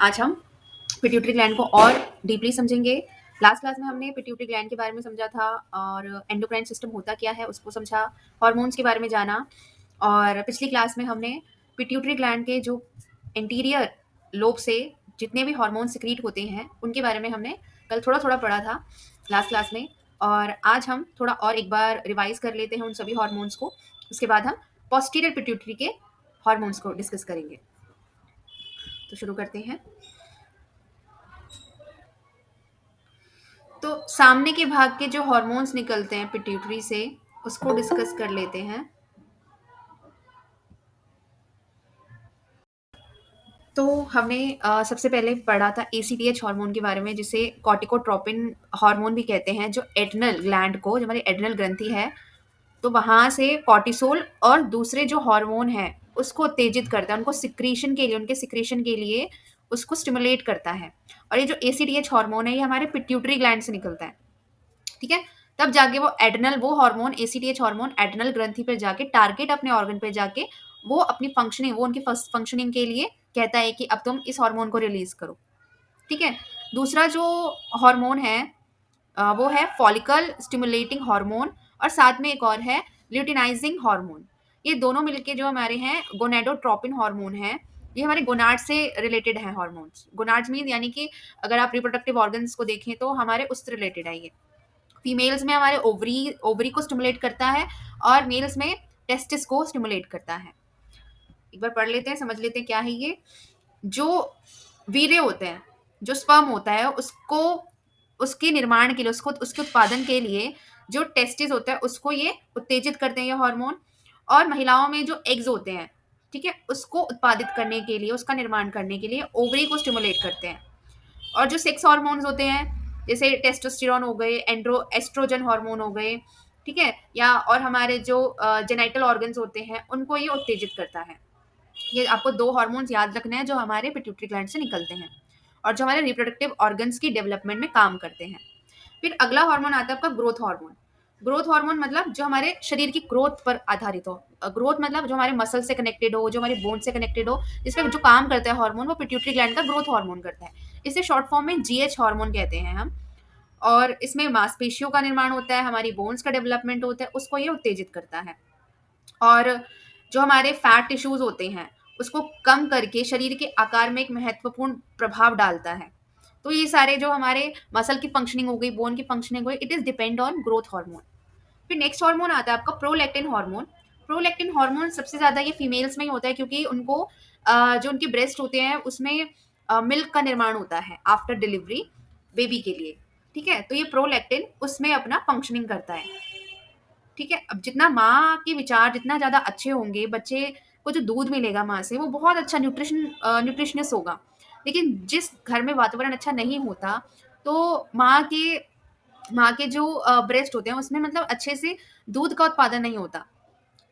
आज हम pituitary gland को और डीपली समझेंगे। लास्ट क्लास में हमने पिट्यूटरी ग्लैंड के बारे में समझा था और एंडोक्राइन सिस्टम होता क्या है उसको समझा, हार्मोन्स के बारे में जाना। और पिछली क्लास में हमने पिट्यूटरी ग्लैंड के जो एंटीरियर लोब से जितने भी हार्मोन सिक्रीट होते हैं उनके बारे में हमने कल थोड़ा थोड़ा पढ़ा था लास्ट क्लास में। और आज हम थोड़ा और एक बार रिवाइज कर लेते हैं उन सभी हार्मोन्स को। उसके बाद हम पोस्टीरियर पिट्यूटरी के हार्मोन्स को डिस्कस करेंगे। तो शुरू करते हैं। तो सामने के भाग के जो हॉर्मोन्स निकलते हैं पिट्यूटरी से उसको डिस्कस कर लेते हैं। तो हमने सबसे पहले पढ़ा था एसीटीएच हार्मोन के बारे में, जिसे कॉर्टिकोट्रोपिन हार्मोन भी कहते हैं, जो एड्रिनल ग्लैंड को, जो हमारी एड्रिनल ग्रंथि है, तो वहां से कॉर्टिसोल और दूसरे जो हार्मोन है उसको उत्तेजित करता है, उनको सिक्रीशन के लिए, उनके सिक्रीशन के लिए उसको स्टिमुलेट करता है। और ये जो एसीटीएच हार्मोन है ये हमारे पिट्यूटरी ग्लैंड से निकलता है, ठीक है। तब जाके वो एड्रिनल, वो हार्मोन एसीटीएच हार्मोन एड्रिनल ग्रंथि पर जाके टारगेट अपने ऑर्गन पे जाके वो अपनी फंक्शनिंग, वो उनकी फर्स्ट फंक्शनिंग के लिए कहता है कि अब तुम इस हार्मोन को रिलीज करो, ठीक है। दूसरा जो हार्मोन है वो है फॉलिकल स्टिमुलेटिंग हार्मोन, और साथ में एक और है ल्यूटिनाइजिंग हार्मोन। ये दोनों मिलके जो हमारे हैं गोनेडोट्रोपिन हार्मोन है। ये हमारे गोनाड से रिलेटेड है हार्मोन्स। गोनाड्स मीन यानी कि अगर आप रिप्रोडक्टिव ऑर्गन्स को देखें तो हमारे उससे रिलेटेड है ये। फीमेल्स में हमारे ओवरी ओवरी को स्टिमुलेट करता है और मेल्स में टेस्टिस को स्टिमुलेट करता है। एक बार पढ़ लेते हैं, समझ लेते हैं क्या है ये। जो वीर्य होते हैं, जो स्पर्म होता है, उसको, उसके निर्माण के लिए, उसको, उसके उत्पादन के लिए जो टेस्टिस होता है उसको ये उत्तेजित करते हैं ये हार्मोन। और महिलाओं में जो एग्स होते हैं, ठीक है, उसको उत्पादित करने के लिए, उसका निर्माण करने के लिए ओवरी को स्टिमुलेट करते हैं। और जो सेक्स हार्मोन्स होते हैं जैसे टेस्टोस्टेरोन हो गए, एस्ट्रोजन हार्मोन हो गए, ठीक है, या और हमारे जो जेनाइटल ऑर्गन्स होते हैं उनको ये उत्तेजित करता है। ये आपको दो हार्मोन्स याद रखने हैं जो हमारे पिट्यूटरी ग्लैंड से निकलते हैं और जो हमारे रिप्रोडक्टिव ऑर्गन्स की डेवलपमेंट में काम करते हैं। फिर अगला हार्मोन आता है आपका ग्रोथ हार्मोन। ग्रोथ हार्मोन मतलब जो हमारे शरीर की ग्रोथ पर आधारित हो। ग्रोथ मतलब जो हमारे मसल से कनेक्टेड हो, जो हमारे बोन से कनेक्टेड हो, जिसमें जो काम करता है हार्मोन वो पिट्यूटरी ग्लैंड का ग्रोथ हार्मोन करता है। इसे शॉर्ट फॉर्म में जीएच हार्मोन कहते हैं हम। और इसमें मांसपेशियों का निर्माण होता है, हमारी बोन्स का डेवलपमेंट होता है, उसको ये उत्तेजित करता है। और जो हमारे फैट टिश्यूज होते हैं उसको कम करके शरीर के आकार में एक महत्वपूर्ण प्रभाव डालता है। तो ये सारे जो हमारे मसल की फंक्शनिंग हो गई, बोन की फंक्शनिंग हो गई, it is depend on growth hormone. फिर नेक्स्ट हार्मोन आता है आपका प्रोलैक्टिन हार्मोन। प्रोलैक्टिन हार्मोन सबसे ज्यादा ये फीमेल्स में ही होता है क्योंकि उनको जो उनके ब्रेस्ट होते हैं उसमें मिल्क का निर्माण होता है आफ्टर डिलीवरी बेबी के लिए, ठीक है। तो ये प्रोलैक्टिन उसमें अपना फंक्शनिंग करता है, ठीक है। अब जितना माँ के विचार जितना ज्यादा अच्छे होंगे, बच्चे को जो दूध मिलेगा माँ से वो बहुत अच्छा न्यूट्रिशनस होगा। लेकिन जिस घर में वातावरण अच्छा नहीं होता तो माँ के जो ब्रेस्ट होते हैं उसमें मतलब अच्छे से दूध का उत्पादन नहीं होता,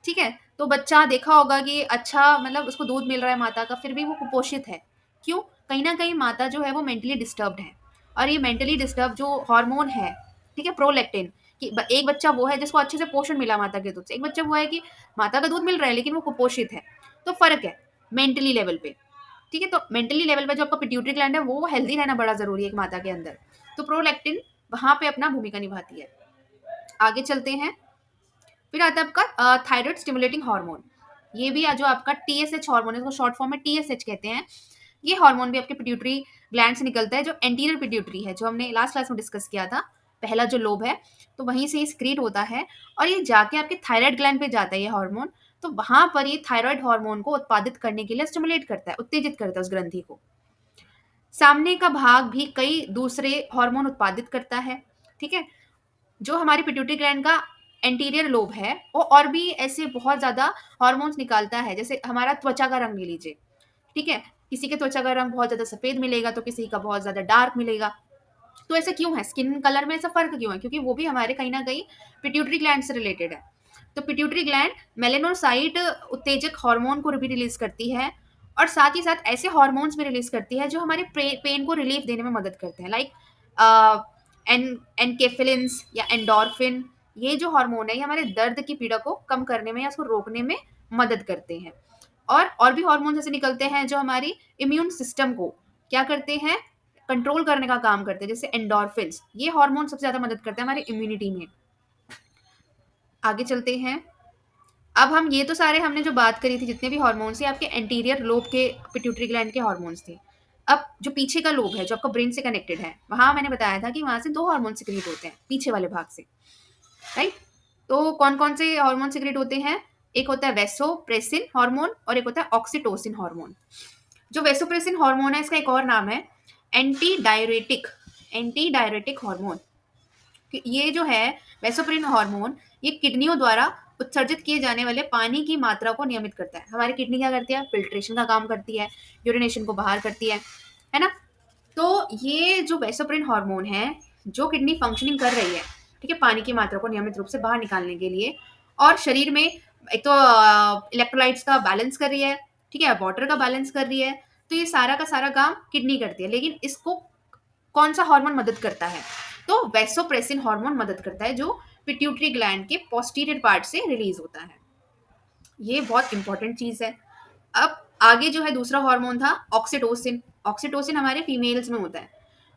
ठीक है। तो बच्चा देखा होगा कि अच्छा मतलब उसको दूध मिल रहा है माता का, फिर भी वो कुपोषित है। क्यों? कहीं ना कहीं माता जो है वो मेंटली डिस्टर्ब्ड है। और ये मेंटली डिस्टर्ब जो हार्मोन है, ठीक है, प्रोलैक्टिन, कि एक बच्चा वो है जिसको अच्छे से पोषण मिला माता के दूध से, एक बच्चा वो है कि माता का दूध मिल रहा है लेकिन वो कुपोषित है। तो फर्क है मेंटली लेवल पे, ठीक है। तो मेंटली लेवल पे जो आपका पिट्यूटरी ग्लैंड है वो हेल्दी रहना बड़ा जरूरी है एक माता के अंदर। तो प्रोलैक्टिन वहां पे अपना भूमिका निभाती है। आगे चलते हैं। फिर आता है आपका थायराइड स्टिमुलेटिंग हार्मोन। ये भी जो आपका टीएसएच हार्मोन है, इसको शॉर्ट फॉर्म में टीएसएच कहते हैं। ये हार्मोन भी आपके पिट्यूटरी ग्लैंड से निकलता है, जो एंटीरियर पिट्यूटरी है, जो हमने लास्ट क्लास में डिस्कस किया था, पहला जो लोब है, तो वहीं से ये स्क्रीट होता है और ये जाके आपके थायराइड ग्लैंड पे जाता है ये हार्मोन। तो वहां पर ये थायराइड हार्मोन को उत्पादित करने के लिए स्टिमुलेट करता है, उत्तेजित करता है उस ग्रंथि को। सामने का भाग भी कई दूसरे हार्मोन उत्पादित करता है, ठीक है। जो हमारी पिट्यूटरी ग्लैंड का एंटीरियर लोब है वो और भी ऐसे बहुत ज्यादा हार्मोन्स निकालता है। जैसे हमारा त्वचा का रंग ले लीजिए, ठीक है, किसी के त्वचा का रंग बहुत ज्यादा सफेद मिलेगा तो किसी का बहुत ज्यादा डार्क मिलेगा। तो ऐसा क्यों है? स्किन कलर में ऐसा फर्क क्यों है? क्योंकि वो भी हमारे कहीं ना कहीं पिट्यूटरी ग्लैंड से रिलेटेड है। तो पिट्यूटरी ग्लैंड मेलेनोसाइट उत्तेजक हार्मोन को भी रिलीज करती है और साथ ही साथ ऐसे हार्मोन्स भी रिलीज करती है जो हमारे पेन को रिलीफ देने में मदद करते हैं, लाइक एन एनकेफिलिन्स या एंडोर्फिन। ये जो हार्मोन है ये हमारे दर्द की पीड़ा को कम करने में या उसको रोकने में मदद करते हैं। और भी हार्मोन जैसे निकलते हैं जो हमारी इम्यून सिस्टम को क्या करते हैं? कंट्रोल करने का काम करते हैं, जैसे एंडोर्फिन्स, ये हार्मोन सबसे ज़्यादा मदद करते हैं हमारी इम्यूनिटी में। आगे चलते हैं। अब हम ये तो सारे हमने जो बात करी थी जितने भी हार्मोन्स थे आपके एंटीरियर लोब के पिट्यूटरी ग्लैंड के हार्मोन्स थे। अब जो पीछे का लोब है जो आपका ब्रेन से कनेक्टेड है, वहाँ मैंने बताया था कि वहाँ से 2 हार्मोन सिक्रीट होते हैं, पीछे वाले भाग से, राइट? तो कौन-कौन से हार्मोन सिक्रीट होते हैं? एक होता है वैसोप्रेसिन हार्मोन और एक होता है ऑक्सीटोसिन हार्मोन। जो वैसोप्रेसिन हार्मोन है इसका एक और नाम है anti diuretic, anti diuretic hormone. कि ये जो है वैसोप्रिन हार्मोन, ये किडनियों द्वारा उत्सर्जित किए जाने वाले पानी की मात्रा को नियमित करता है। हमारी किडनी क्या करती है? फिल्ट्रेशन का काम करती है, यूरिनेशन को बाहर करती है ना? तो ये जो वैसोप्रिन हार्मोन है, जो किडनी फंक्शनिंग कर रही है, ठीक है, पानी की मात्रा को नियमित रूप से बाहर निकालने के लिए और शरीर में एक तो इलेक्ट्रोलाइट्स का बैलेंस कर रही है, ठीक है, वाटर का बैलेंस कर रही है, तो ये सारा का सारा काम किडनी करती है। लेकिन इसको कौन सा हार्मोन मदद करता है? तो वैसोप्रेसिन हार्मोन मदद करता है जो पिट्यूटरी ग्लैंड के पोस्टीरियर पार्ट से रिलीज होता है। ये बहुत इंपॉर्टेंट चीज है। अब आगे जो है दूसरा हार्मोन था ऑक्सीटोसिन। ऑक्सीटोसिन हमारे फीमेल्स में होता है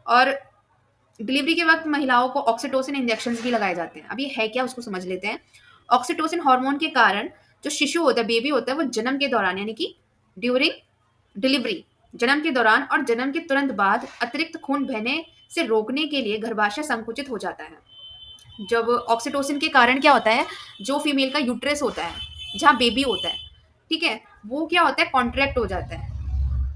और डिलीवरी के वक्त महिलाओं को ऑक्सीटोसिन इंजेक्शन भी लगाए जाते हैं। अब ये है क्या उसको समझ लेते हैं। ऑक्सीटोसिन हार्मोन के कारण जो शिशु होता है, बेबी होता है, वो जन्म के दौरान यानी कि ड्यूरिंग डिलीवरी, जन्म के दौरान और जन्म के तुरंत बाद अतिरिक्त खून बहने से रोकने के लिए गर्भाशय संकुचित हो जाता है। जब ऑक्सीटोसिन के कारण क्या होता है, जो फीमेल का यूट्रस होता है, जहाँ बेबी होता है, ठीक है, वो क्या होता है, कॉन्ट्रैक्ट हो जाता है।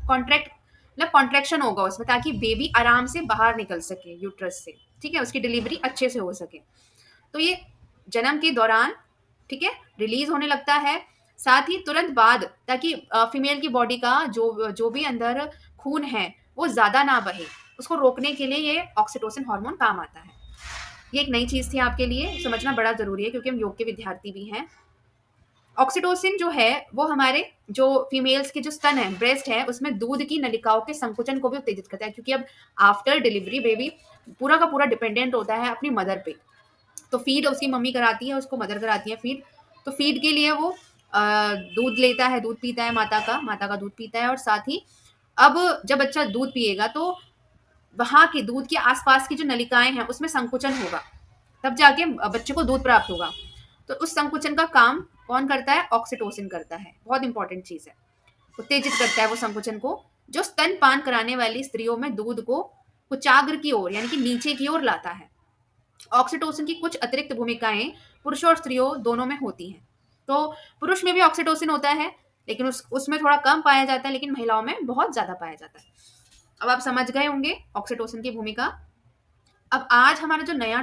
कॉन्ट्रैक्ट मतलब कॉन्ट्रैक्शन होगा उसमें ताकि बेबी आराम से बाहर निकल सके यूट्रस से, ठीक है, उसकी डिलीवरी अच्छे से हो सके। तो ये जन्म के दौरान, ठीक है, रिलीज होने लगता है, साथ ही तुरंत बाद, ताकि फीमेल की बॉडी का जो जो भी अंदर खून है वो ज़्यादा ना बहे, उसको रोकने के लिए ये ऑक्सीटोसिन हार्मोन काम आता है। ये एक नई चीज़ थी आपके लिए, समझना बड़ा ज़रूरी है क्योंकि हम योग के विद्यार्थी भी हैं। ऑक्सीटोसिन जो है वो हमारे जो फीमेल्स के जो स्तन है, ब्रेस्ट है, उसमें दूध की नलिकाओं के संकुचन को भी उत्तेजित करता है क्योंकि अब आफ्टर डिलीवरी बेबी पूरा का पूरा डिपेंडेंट होता है अपनी मदर पे। तो फीड उसकी मम्मी कराती है, उसको मदर कराती है फीड। तो फीड के लिए वो दूध लेता है, दूध पीता है माता का दूध पीता है और साथ ही अब जब बच्चा दूध पिएगा तो वहाँ के दूध के आसपास की जो नलिकाएं हैं उसमें संकुचन होगा, तब जाके बच्चे को दूध प्राप्त होगा। तो उस संकुचन का काम कौन करता है? ऑक्सीटोसिन करता है। बहुत इंपॉर्टेंट चीज़ है। उत्तेजित करता है वो संकुचन को, जो स्तनपान कराने वाली स्त्रियों में दूध को कुचाग्र की ओर यानी कि नीचे की ओर लाता है। ऑक्सीटोसिन की कुछ अतिरिक्त भूमिकाएं पुरुषों और स्त्रियों दोनों में होती हैं। तो पुरुष में भी ऑक्सीटोसिन होता है, लेकिन उसमें थोड़ा कम पाया जाता है, लेकिन महिलाओं में बहुत ज़्यादा पाया जाता है। अब आप समझ गए होंगे ऑक्सीटोसिन की भूमिका। अब आज हमारा जो नया